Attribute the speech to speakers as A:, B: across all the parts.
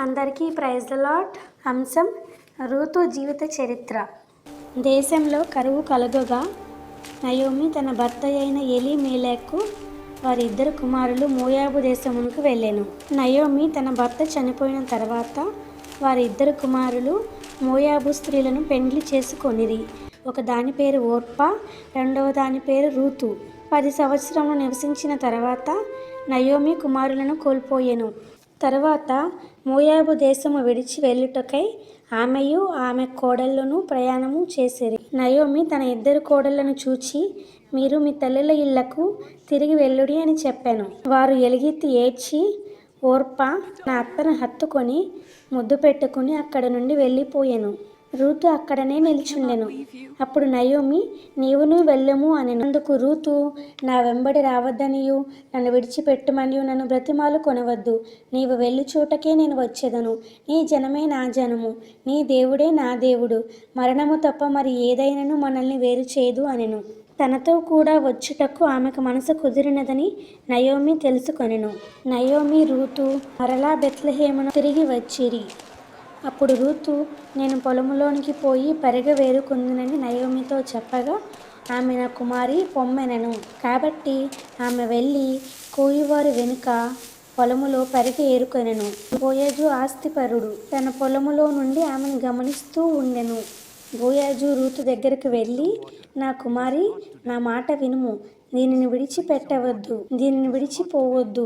A: అందరికీ praise the lord. అంశం Ruth జీవిత చరిత్ర. దేశంలో కరువు కలుగగా నయోమి తన భర్త అయిన ఎలీమెలెకు వారి ఇద్దరు కుమారులు మోయాబు దేశమునకు వెళ్ళెను. నయోమి తన భర్త చనిపోయిన తర్వాత వారి ఇద్దరు కుమారులు మోయాబు స్త్రీలను పెండ్లి చేసుకొనిరి. ఒక దాని పేరు ఓర్పా, రెండవ దాని పేరు రూతు. 10 సంవత్సరములు నివసించిన తర్వాత నయోమి కుమారులను కోల్పోయెను. తర్వాత మోయాబు దేశము విడిచి వెళ్ళుటకై ఆమెయు ఆమె కోడళ్ళను ప్రయాణము చేసిరి. నయోమి తన ఇద్దరు కోడళ్లను చూచి, మీరు మీ తల్లుల ఇళ్లకు తిరిగి వెళ్ళుడి అని చెప్పాను. వారు ఎలుగెత్తి ఏడ్చి, ఓర్పా నా అత్తను హత్తుకొని ముద్దు పెట్టుకుని అక్కడి నుండి వెళ్ళిపోయెను. రూతు అక్కడనే నిల్చుండెను. అప్పుడు నయోమి, నీవును వెళ్ళము అనెను. అందుకు రూతు, నా వెంబడి రావద్దనియు నన్ను విడిచిపెట్టుమనియు నన్ను బ్రతిమాలు కొనవద్దు. నీవు వెళ్ళి చోటకే నేను వచ్చేదను. నీ జనమే నా జనము, నీ దేవుడే నా దేవుడు. మరణము తప్ప మరి ఏదైనను మనల్ని వేరు చేయదు అనెను. తనతో కూడా వచ్చుటకు ఆమెకు మనసు కుదిరినదని నయోమి తెలుసుకొనెను. నయోమి రూతు మరలా బెత్లెహేమును తిరిగి వచ్చిరి. అప్పుడు రూతు, నేను పొలములోనికి పోయి పరిగె వేరుకుందునని నయోమితో చెప్పగా, ఆమె నా కుమారి పొమ్మెనెను. కాబట్టి ఆమె వెళ్ళి కోయివారి వెనుక పొలములో పరిగె ఏరుకొనెను. బోయజు ఆస్తిపరుడు తన పొలములో నుండి ఆమెను గమనిస్తూ ఉండెను. బోయజు రూతు దగ్గరికి వెళ్ళి, నా కుమారి, నా మాట వినుము. దీనిని విడిచిపెట్టవద్దు, దీనిని విడిచిపోవద్దు.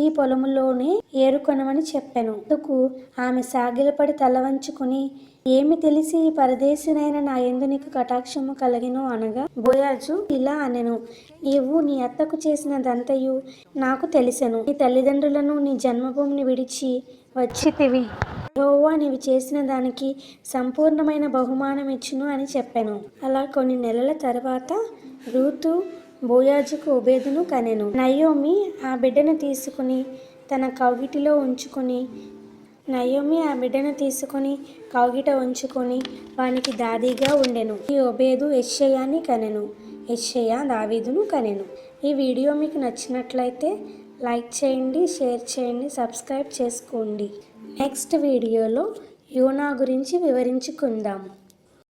A: ఈ పొలములోనే ఏరుకొనమని చెప్పెను. అందుకు ఆమె సాగిలపడి తల వంచుకుని, ఏమి తెలిసి ఈ పరదేశినైన నా యందు నీకు కటాక్షము కలిగెను అనగా, బోయజు ఇలా అనెను, నీవు నీ అత్తకు చేసినదంతయు నాకు తెలిసెను. నీ తల్లిదండ్రులను నీ జన్మభూమిని విడిచి వచ్చితివి. యెహోవా నీవు చేసిన దానికి సంపూర్ణమైన బహుమానం ఇచ్చును అని చెప్పెను. అలా కొన్ని నెలల తర్వాత రూతు బోయజుకు ఓబేదును కనెను. నయోమి ఆ బిడ్డను తీసుకుని తన కౌగిటిలో ఉంచుకొని కౌగిట ఉంచుకొని వానికి దాదిగా ఉండెను. ఈ ఓబేదు యెషయాని కనెను. యెషయా దావీదును కనెను. ఈ వీడియో మీకు నచ్చినట్లయితే లైక్ చేయండి, షేర్ చేయండి, సబ్స్క్రైబ్ చేసుకోండి. నెక్స్ట్ వీడియోలో యోనా గురించి వివరించుకుందాం.